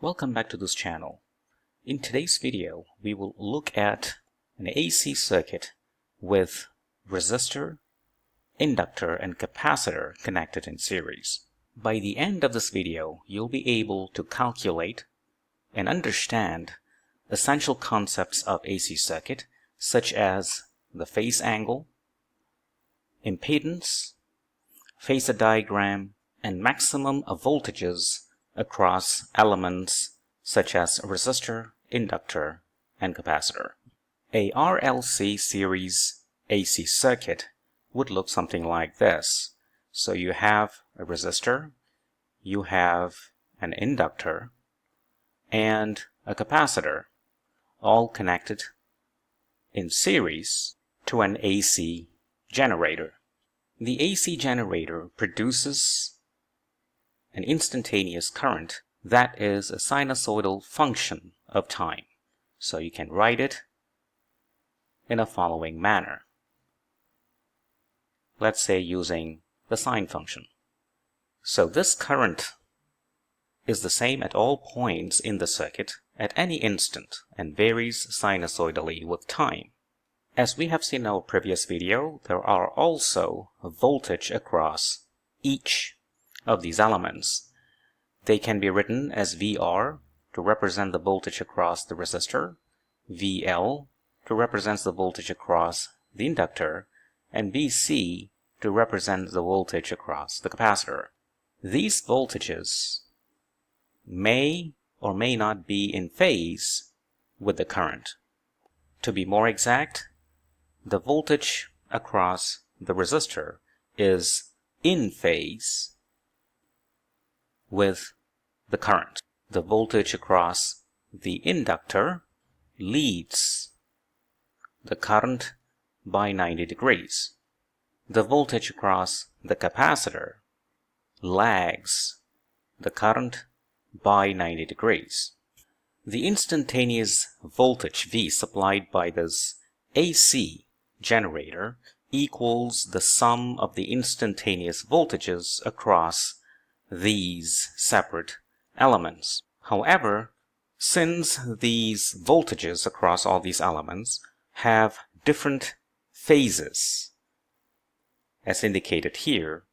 Welcome back to this channel. In today's video, we will look at an AC circuit with resistor, inductor, and capacitor connected in series. By the end of this video, you'll be able to calculate and understand essential concepts of AC circuit, such as the phase angle, impedance, phasor diagram, and maximum voltages across elements such as resistor, inductor, and capacitor. A RLC series AC circuit would look something like this. So you have a resistor, you have an inductor, and a capacitor, all connected in series to an AC generator. The AC generator produces an instantaneous current that is a sinusoidal function of time. So you can write it in a following manner. Let's say using the sine function. So this current is the same at all points in the circuit at any instant and varies sinusoidally with time. As we have seen in our previous video, there are also voltage across each of these elements. They can be written as VR to represent the voltage across the resistor, VL to represent the voltage across the inductor, and VC to represent the voltage across the capacitor. These voltages may or may not be in phase with the current. To be more exact, the voltage across the resistor is in phase with the current. The voltage across the inductor leads the current by 90 degrees. The voltage across the capacitor lags the current by 90 degrees. The instantaneous voltage V supplied by this AC generator equals the sum of the instantaneous voltages across these separate elements. However, since these voltages across all these elements have different phases, as indicated here,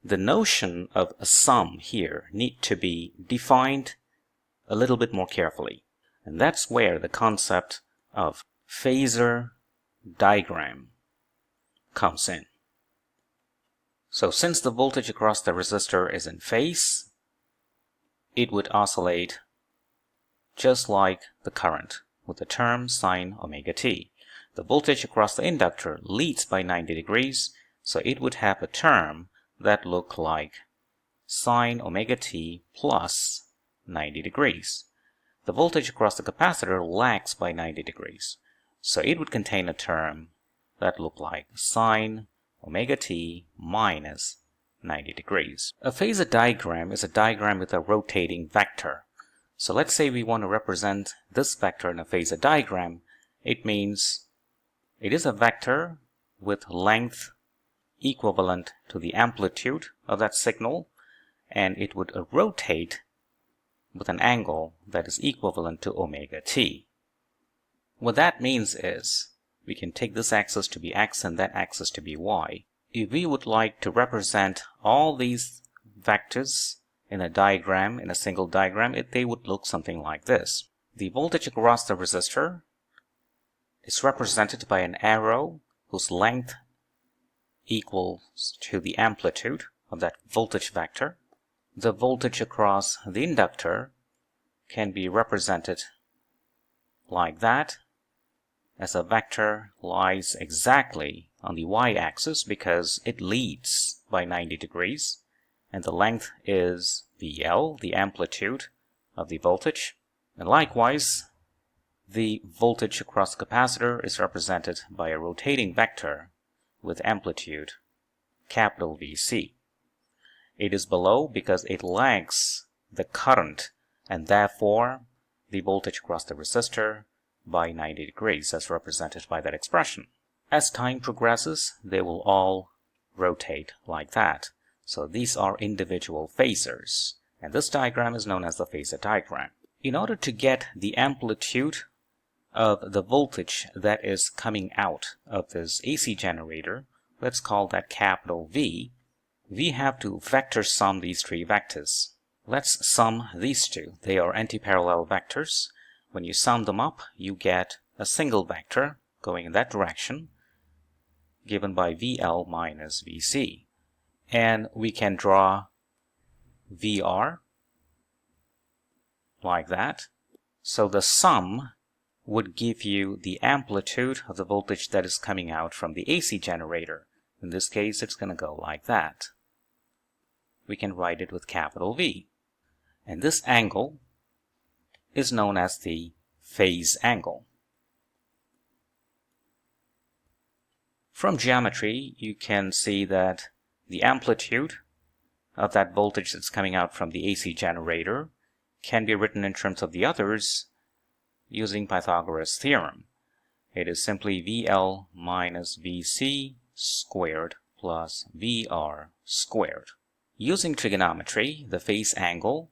the notion of a sum here need to be defined a little bit more carefully. And that's where the concept of phasor diagram comes in. So since the voltage across the resistor is in phase, it would oscillate just like the current with the term sine omega t. The voltage across the inductor leads by 90 degrees, so it would have a term that look like sine omega t plus 90 degrees. The voltage across the capacitor lags by 90 degrees, so it would contain a term that look like sine omega t minus 90 degrees. A phasor diagram is a diagram with a rotating vector. So let's say we want to represent this vector in a phasor diagram. It means it is a vector with length equivalent to the amplitude of that signal, and it would rotate with an angle that is equivalent to omega t. What that means is we can take this axis to be x and that axis to be y. If we would like to represent all these vectors in a diagram, in a single diagram, they would look something like this. The voltage across the resistor is represented by an arrow whose length equals to the amplitude of that voltage vector. The voltage across the inductor can be represented like that, as a vector lies exactly on the y-axis because it leads by 90 degrees, and the length is VL, the amplitude of the voltage. And likewise, the voltage across the capacitor is represented by a rotating vector with amplitude capital VC. It is below because it lags the current, and therefore the voltage across the resistor by 90 degrees as represented by that expression. As time progresses, they will all rotate like that. So these are individual phasors, And this diagram is known as the phasor diagram. In order to get the amplitude of the voltage that is coming out of this AC generator, let's call that capital V, we have to vector sum these three vectors. Let's sum these two. They are antiparallel vectors. When you sum them up, you get a single vector going in that direction, given by VL minus VC. And we can draw VR like that. So the sum would give you the amplitude of the voltage that is coming out from the AC generator. In this case, it's going to go like that. We can write it with capital V. And this angle is known as the phase angle. From geometry, you can see that the amplitude of that voltage that's coming out from the AC generator can be written in terms of the others using Pythagoras' theorem. It is simply VL minus VC squared plus VR squared. Using trigonometry, the phase angle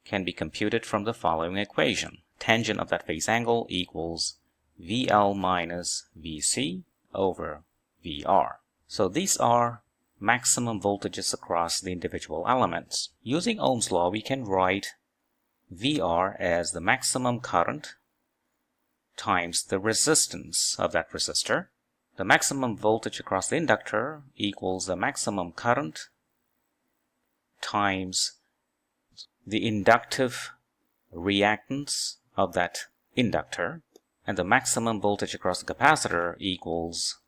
can be computed from the following equation. Tangent of that phase angle equals VL minus VC over VR. So these are maximum voltages across the individual elements. Using Ohm's law, we can write VR as the maximum current times the resistance of that resistor. The maximum voltage across the inductor equals the maximum current times the inductive reactance of that inductor, and the maximum voltage across the capacitor equals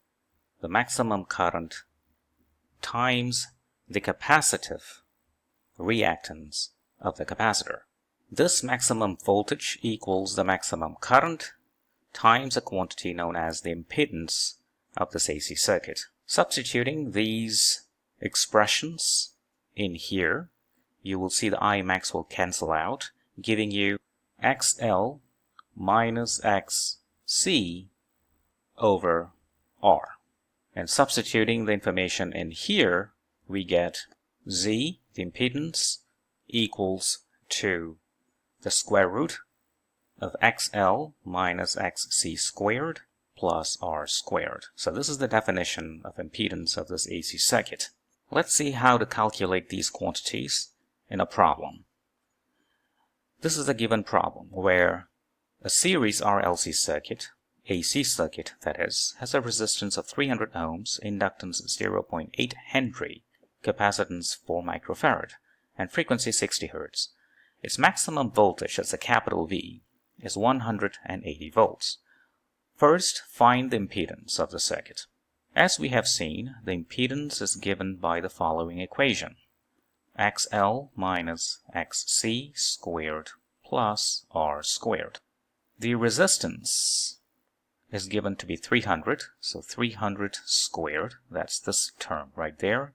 the maximum current times the capacitive reactance of the capacitor. This maximum voltage equals the maximum current times a quantity known as the impedance of this AC circuit. Substituting these expressions in here, you will see the I max will cancel out, giving you XL minus XC over R. And substituting the information in here, we get Z, the impedance, equals to the square root of XL minus XC squared plus R squared. So this is the definition of impedance of this AC circuit. Let's see how to calculate these quantities in a problem. This is a given problem where a series RLC circuit, AC circuit that is, has a resistance of 300 ohms, inductance 0.8 Henry, capacitance 4 microfarad, and frequency 60 Hz. Its maximum voltage, as a capital V, is 180 volts. First, find the impedance of the circuit. As we have seen, the impedance is given by the following equation: XL minus XC squared plus R squared. The resistance is given to be 300, so 300 squared, that's this term right there,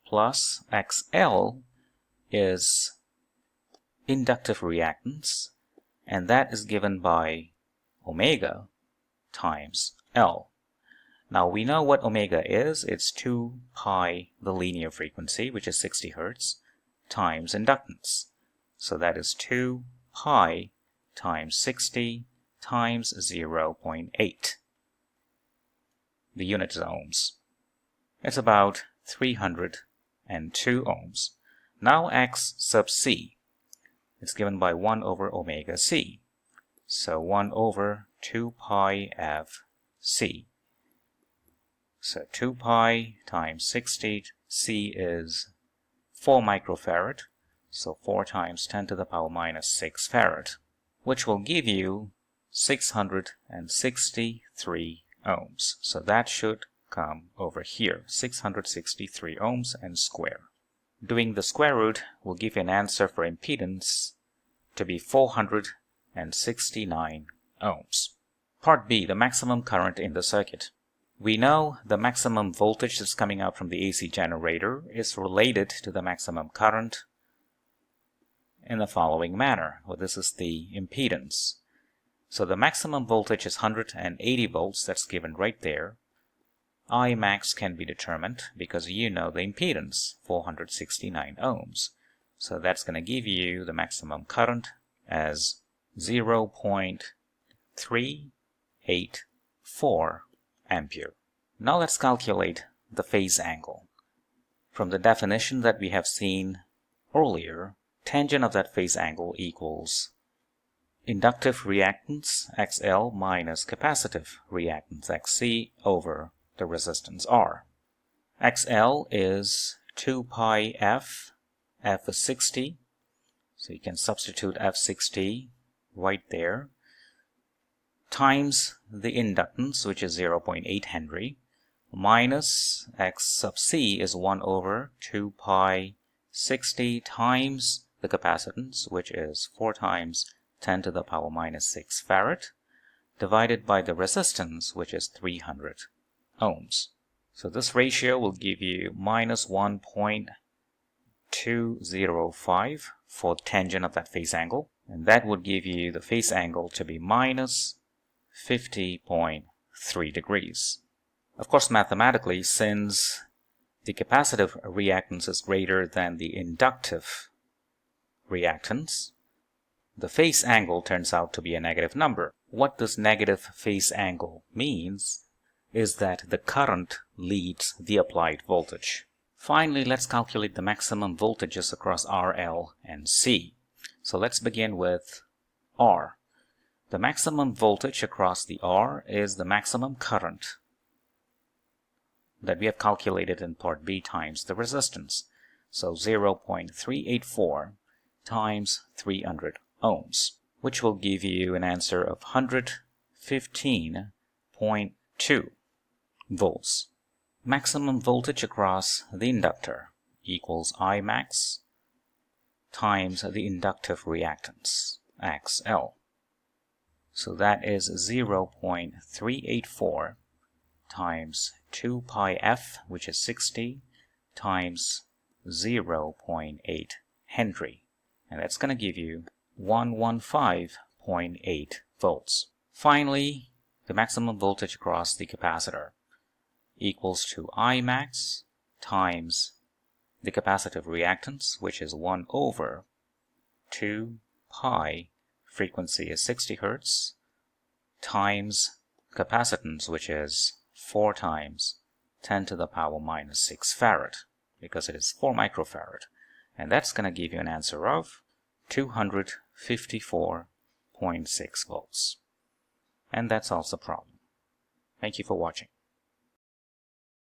plus XL is inductive reactance, and that is given by omega times L. Now we know what omega is. It's 2 pi the linear frequency, which is 60 Hz, times inductance. So that is 2 pi times 60 times 0.8. The unit is ohms. It's about 302 ohms. Now X sub C. It's given by 1 over omega C. So 1 over 2 pi f C. So 2 pi times 60, C is 4 microfarad, so 4 times 10 to the power minus 6 farad, which will give you 663 ohms. So that should come over here, 663 ohms and square. Doing the square root will give you an answer for impedance to be 469 ohms. Part B, the maximum current in the circuit. We know the maximum voltage that's coming out from the AC generator is related to the maximum current in the following manner. Well, this is the impedance. So the maximum voltage is 180 volts, that's given right there. I max can be determined because you know the impedance, 469 ohms. So that's going to give you the maximum current as 0.384 ampere. Now let's calculate the phase angle. From the definition that we have seen earlier, tangent of that phase angle equals inductive reactance XL minus capacitive reactance XC over the resistance R. XL is 2 pi F. F is 60, so you can substitute F60 right there, times the inductance, which is 0.8 Henry, minus X sub C is 1 over 2 pi 60 times the capacitance, which is 4 times 10 to the power minus 6 farad, divided by the resistance, which is 300 ohms. So this ratio will give you minus 1.205 for tangent of that phase angle, and that would give you the phase angle to be minus 50.3 degrees. Of course, mathematically, since the capacitive reactance is greater than the inductive reactance, the phase angle turns out to be a negative number. What this negative phase angle means is that the current leads the applied voltage. Finally, let's calculate the maximum voltages across RL and C. So let's begin with R. The maximum voltage across the R is the maximum current that we have calculated in part B times the resistance. So 0.384 times 300 ohms, which will give you an answer of 115.2 volts. Maximum voltage across the inductor equals I max times the inductive reactance, XL. So that is 0.384 times 2 pi F, which is 60, times 0.8 Henry. And that's going to give you 115.8 volts. Finally, the maximum voltage across the capacitor equals to I max times the capacitive reactance, which is 1 over 2 pi, frequency is 60 hertz, times capacitance, which is 4 times 10 to the power minus 6 farad, because it is 4 microfarad. And that's going to give you an answer of 254.6 volts. And that solves the problem. Thank you for watching.